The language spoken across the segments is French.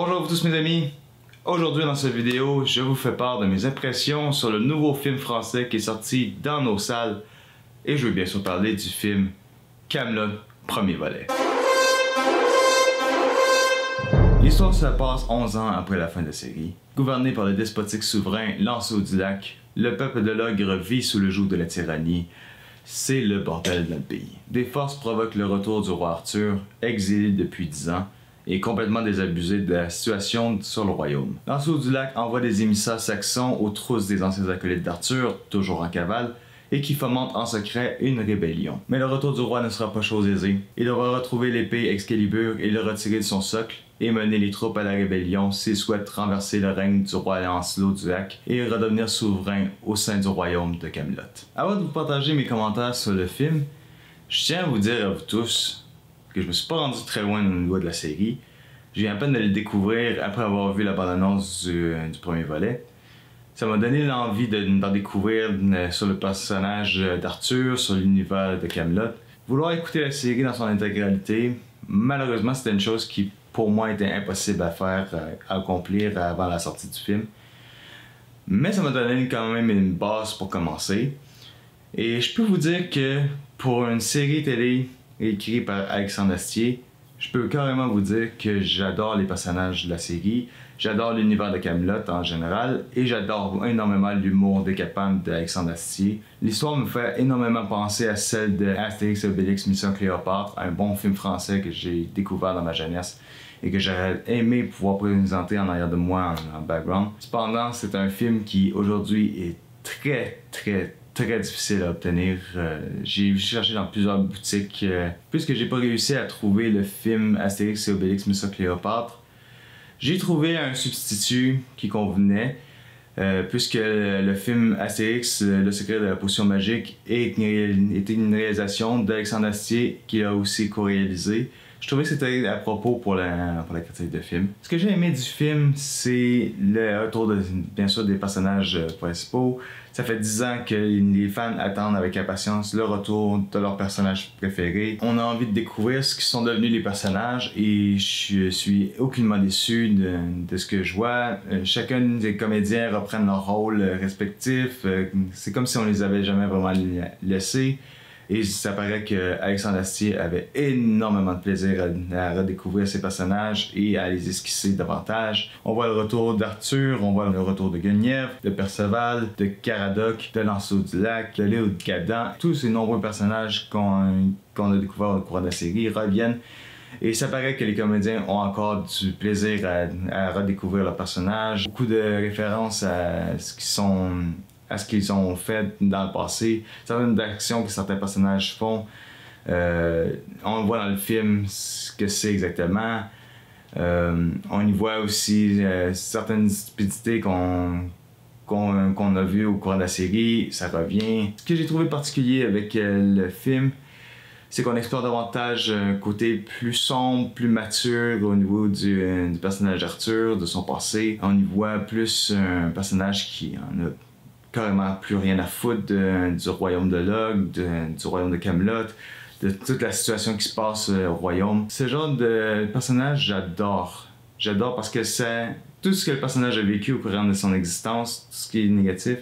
Bonjour à vous tous mes amis, aujourd'hui dans cette vidéo, je vous fais part de mes impressions sur le nouveau film français qui est sorti dans nos salles et je veux bien sûr parler du film Kaamelott, premier volet. L'histoire se passe 11 ans après la fin de la série. Gouverné par le despotique souverain Lancelot du Lac, le peuple de l'ogre vit sous le joug de la tyrannie. C'est le bordel dans le pays. Des forces provoquent le retour du roi Arthur, exilé depuis 10 ans, et complètement désabusé de la situation sur le royaume. Lancelot du Lac envoie des émissaires saxons aux trousses des anciens acolytes d'Arthur, toujours en cavale, et qui fomentent en secret une rébellion. Mais le retour du roi ne sera pas chose aisée. Il devra retrouver l'épée Excalibur et le retirer de son socle, et mener les troupes à la rébellion s'il souhaite renverser le règne du roi Lancelot du Lac et redevenir souverain au sein du royaume de Kaamelott. Avant de vous partager mes commentaires sur le film, je tiens à vous dire à vous tous que je me suis pas rendu très loin au niveau de la série. Je viens à peine de le découvrir après avoir vu la bande-annonce du premier volet. Ça m'a donné l'envie d'en découvrir sur le personnage d'Arthur, sur l'univers de Kaamelott. Vouloir écouter la série dans son intégralité, malheureusement c'était une chose qui pour moi était impossible à faire, à accomplir avant la sortie du film. Mais ça m'a donné quand même une base pour commencer. Et je peux vous dire que pour une série télé écrite par Alexandre Astier, je peux carrément vous dire que j'adore les personnages de la série, j'adore l'univers de Kaamelott en général, et j'adore énormément l'humour décapant d'Alexandre Astier. L'histoire me fait énormément penser à celle de Astérix et Obélix Mission Cléopâtre, un bon film français que j'ai découvert dans ma jeunesse et que j'aurais aimé pouvoir présenter en arrière de moi en background. Cependant, c'est un film qui aujourd'hui est très difficile à obtenir. J'ai cherché dans plusieurs boutiques. Puisque j'ai pas réussi à trouver le film Astérix et Obélix Mission Cléopâtre, j'ai trouvé un substitut qui convenait. Puisque le film Astérix, le secret de la potion magique, était une réalisation d'Alexandre Astier qui a aussi co-réalisé. Je trouvais que c'était à propos pour la critique de film. Ce que j'ai aimé du film, c'est le retour bien sûr des personnages principaux. Ça fait 10 ans que les fans attendent avec impatience le retour de leurs personnages préférés. On a envie de découvrir ce qui sont devenus les personnages et je suis aucunement déçu de ce que je vois. Chacun des comédiens reprennent leur rôle respectif. C'est comme si on les avait jamais vraiment laissés. Et ça paraît que Alexandre Astier avait énormément de plaisir à redécouvrir ses personnages et à les esquisser davantage. On voit le retour d'Arthur, on voit le retour de Guenièvre, de Perceval, de Caradoc, de Lancelot du Lac, de Léo de Cadan. Tous ces nombreux personnages qu'on a découverts au cours de la série reviennent. Et ça paraît que les comédiens ont encore du plaisir à redécouvrir leurs personnages. Beaucoup de références à ce qu'ils ont fait dans le passé, certaines actions que certains personnages font. On voit dans le film ce que c'est exactement. On y voit aussi certaines stupidités qu'on a vues au cours de la série, ça revient. Ce que j'ai trouvé particulier avec le film, c'est qu'on explore davantage un côté plus sombre, plus mature au niveau du personnage d'Arthur, de son passé. On y voit plus un personnage qui en a carrément plus rien à foutre du royaume de l'ogre, du royaume de Kaamelott, de toute la situation qui se passe au royaume. Ce genre de personnage, j'adore. J'adore parce que c'est tout ce que le personnage a vécu au cours de son existence, tout ce qui est négatif.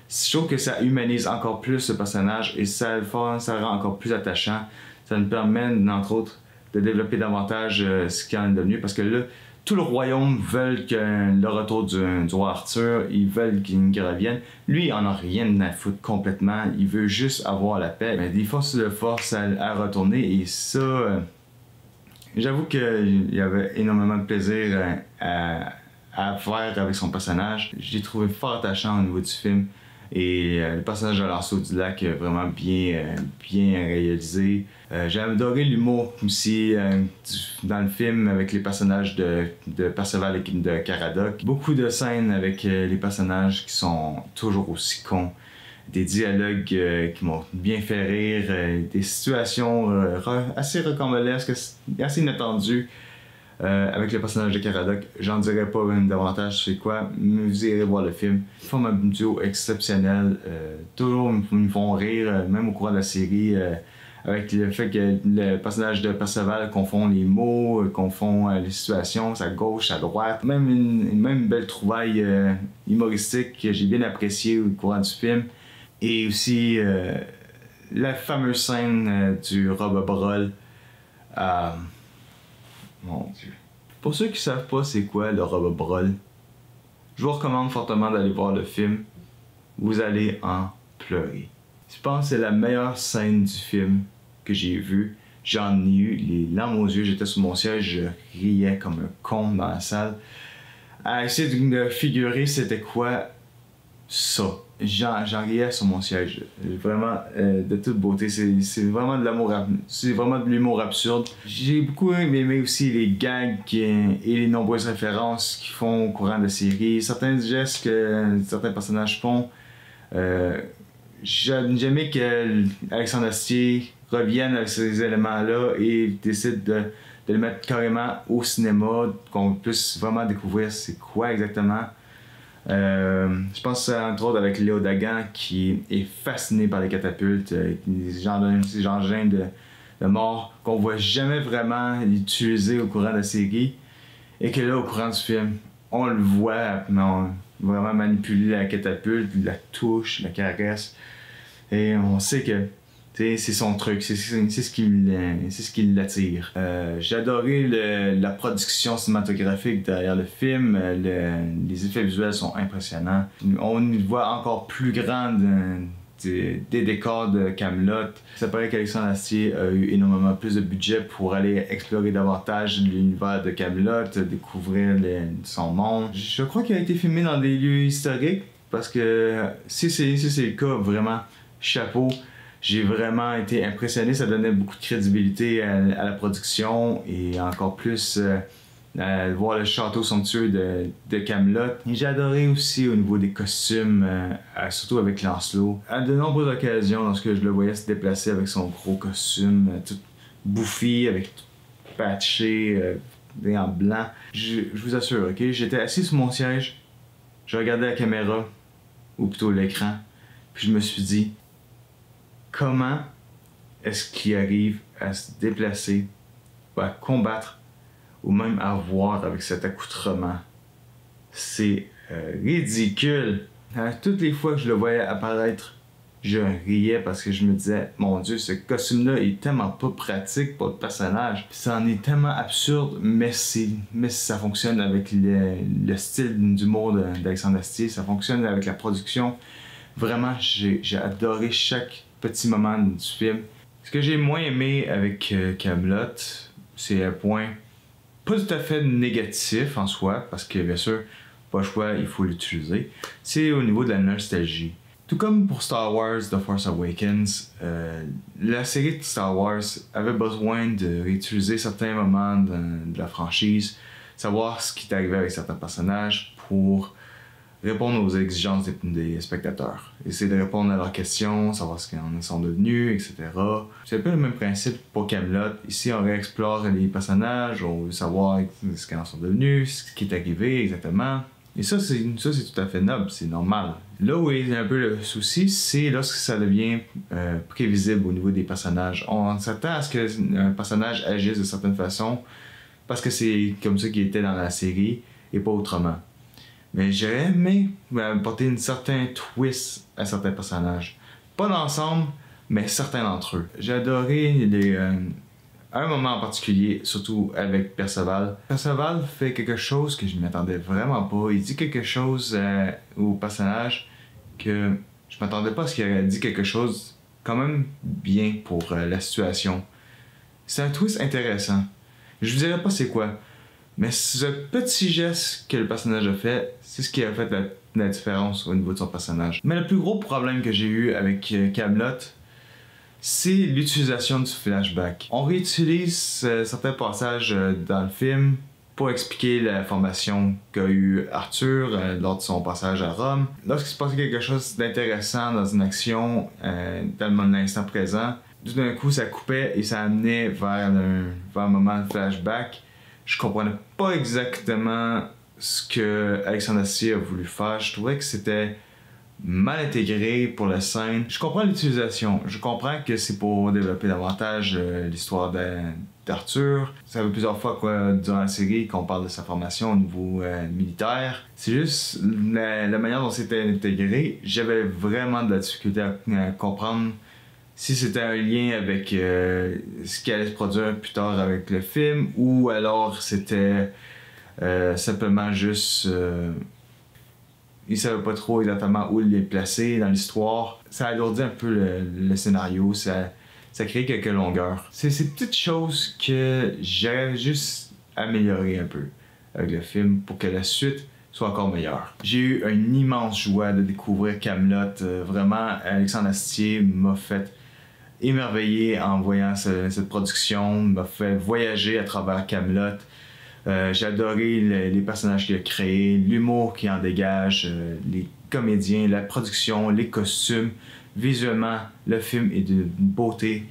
Je trouve que ça humanise encore plus ce personnage et ça le rend encore plus attachant. Ça nous permet, entre autres, de développer davantage ce qu'il en est devenu parce que là, tout le royaume veut que le retour du roi Arthur, ils veulent qu'il revienne. Lui, il en a rien à foutre complètement, il veut juste avoir la paix. Mais des fois, ça le force à retourner et ça, j'avoue qu'il y avait énormément de plaisir à faire avec son personnage. Je l'ai trouvé fort attachant au niveau du film. Et le personnage de Lancelot du Lac est vraiment bien réalisé. J'ai adoré l'humour aussi dans le film avec les personnages de Perceval et de Caradoc. Beaucoup de scènes avec les personnages qui sont toujours aussi cons. Des dialogues qui m'ont bien fait rire, des situations assez rocambolesques, assez inattendues. Avec le personnage de Caradoc, j'en dirais pas même davantage c'est quoi, mais vous irez voir le film. Ils font un duo exceptionnel, toujours ils me font rire, même au cours de la série, avec le fait que le personnage de Perceval confond les mots, confond les situations, à gauche, à droite. Même une belle trouvaille humoristique que j'ai bien appréciée au courant du film. Et aussi la fameuse scène du Rob Broll. Mon Dieu. Pour ceux qui savent pas c'est quoi le Rob Broll, je vous recommande fortement d'aller voir le film. Vous allez en pleurer. Je pense que c'est la meilleure scène du film que j'ai vue. J'en ai eu les larmes aux yeux, j'étais sur mon siège, je riais comme un con dans la salle. À essayer de figurer c'était quoi ça. J'en riais sur mon siège. Vraiment de toute beauté. C'est vraiment de l'amour, c'est vraiment de l'humour absurde. J'ai beaucoup aimé aussi les gags et les nombreuses références qu'ils font au courant de la série. Certains gestes que certains personnages font. J'aimais qu'Alexandre Astier revienne avec ces éléments-là et décide de le mettre carrément au cinéma, qu'on puisse vraiment découvrir c'est quoi exactement. Je pense entre autres avec Léo Dagan qui est fasciné par les catapultes, ces engins de mort qu'on voit jamais vraiment utiliser au courant de la série et que là au courant du film on le voit vraiment manipuler la catapulte, la touche, la caresse et on sait que c'est son truc, c'est ce qui l'attire. J'ai adoré la production cinématographique derrière le film, les effets visuels sont impressionnants. On y voit encore plus grand des décors de Kaamelott. Ça paraît qu'Alexandre Astier a eu énormément plus de budget pour aller explorer davantage l'univers de Kaamelott, découvrir son monde. Je crois qu'il a été filmé dans des lieux historiques parce que si c'est le cas, vraiment, chapeau. J'ai vraiment été impressionné, ça donnait beaucoup de crédibilité à la production et encore plus voir le château somptueux de Kaamelott. J'ai adoré aussi au niveau des costumes, surtout avec Lancelot. À de nombreuses occasions, lorsque je le voyais se déplacer avec son gros costume, tout bouffi, avec tout patché, en blanc. Je vous assure, ok, j'étais assis sur mon siège, je regardais la caméra, ou plutôt l'écran, puis je me suis dit, comment est-ce qu'il arrive à se déplacer, ou à combattre, ou même à voir avec cet accoutrement? C'est ridicule. Toutes les fois que je le voyais apparaître, je riais parce que je me disais, mon Dieu, ce costume-là est tellement pas pratique pour le personnage. Ça en est tellement absurde, mais ça fonctionne avec le style d'humour d'Alexandre Astier, ça fonctionne avec la production. Vraiment, j'ai adoré chaque petit moment du film. Ce que j'ai moins aimé avec Kaamelott, c'est un point pas tout à fait négatif en soi, parce que bien sûr, pas le choix, il faut l'utiliser. C'est au niveau de la nostalgie. Tout comme pour Star Wars The Force Awakens, la série de Star Wars avait besoin de réutiliser certains moments de la franchise, savoir ce qui est arrivé avec certains personnages pour répondre aux exigences des spectateurs. Essayer de répondre à leurs questions, savoir ce qu'ils en sont devenus, etc. C'est un peu le même principe pour Kaamelott. Ici, on réexplore les personnages, on veut savoir ce qu'ils en sont devenus, ce qui est arrivé exactement. Et ça, c'est tout à fait noble, c'est normal. Là où est un peu le souci, c'est lorsque ça devient prévisible au niveau des personnages. On s'attend à ce qu'un personnage agisse de certaine façon parce que c'est comme ça qu'il était dans la série et pas autrement. Mais j'aurais aimé apporter un certain twist à certains personnages. Pas l'ensemble, mais certains d'entre eux. J'ai adoré un moment en particulier, surtout avec Perceval. Perceval fait quelque chose que je ne m'attendais vraiment pas. Il dit quelque chose au personnage que je m'attendais pas à ce qu'il ait dit quelque chose quand même bien pour la situation. C'est un twist intéressant. Je vous dirais pas c'est quoi. Mais ce petit geste que le personnage a fait, c'est ce qui a fait la différence au niveau de son personnage. Mais le plus gros problème que j'ai eu avec Kaamelott, c'est l'utilisation du flashback. On réutilise certains passages dans le film pour expliquer la formation qu'a eu Arthur lors de son passage à Rome. Lorsqu'il se passait quelque chose d'intéressant dans une action, dans l'instant présent, tout d'un coup ça coupait et ça amenait vers un moment de flashback. Je comprenais pas exactement ce que Alexandre Astier a voulu faire. Je trouvais que c'était mal intégré pour la scène. Je comprends l'utilisation, je comprends que c'est pour développer davantage l'histoire d'Arthur. Ça fait plusieurs fois durant la série qu'on parle de sa formation au niveau militaire. C'est juste la manière dont c'était intégré. J'avais vraiment de la difficulté à comprendre si c'était un lien avec ce qui allait se produire plus tard avec le film ou alors c'était simplement juste... il savait pas trop exactement où il est placé dans l'histoire. Ça alourdit un peu le scénario, ça crée quelques longueurs. C'est ces petites choses que j'aurais juste amélioré un peu avec le film pour que la suite soit encore meilleure. J'ai eu une immense joie de découvrir Kaamelott. Vraiment, Alexandre Astier m'a fait émerveiller en voyant cette production, m'a fait voyager à travers Kaamelott. J'ai adoré les personnages qu'il a créés, l'humour qu'il en dégage, les comédiens, la production, les costumes. Visuellement, le film est d'une beauté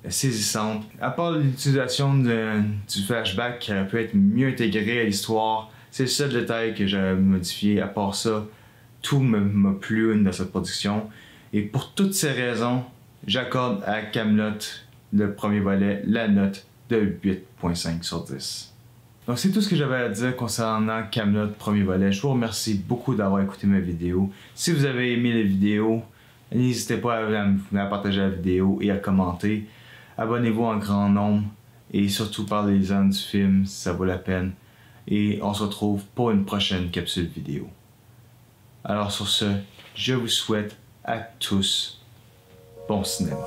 saisissante. À part l'utilisation du flashback qui aurait pu être mieux intégré à l'histoire, c'est le seul détail que j'aurais modifié. À part ça, tout m'a plu dans cette production. Et pour toutes ces raisons, j'accorde à Kaamelott, le premier volet, la note de 8.5 sur 10. Donc c'est tout ce que j'avais à dire concernant Kaamelott, premier volet. Je vous remercie beaucoup d'avoir écouté ma vidéo. Si vous avez aimé la vidéo, n'hésitez pas à partager la vidéo et à commenter. Abonnez-vous en grand nombre et surtout parlez-en du film, ça vaut la peine. Et on se retrouve pour une prochaine capsule vidéo. Alors sur ce, je vous souhaite à tous bon cinéma.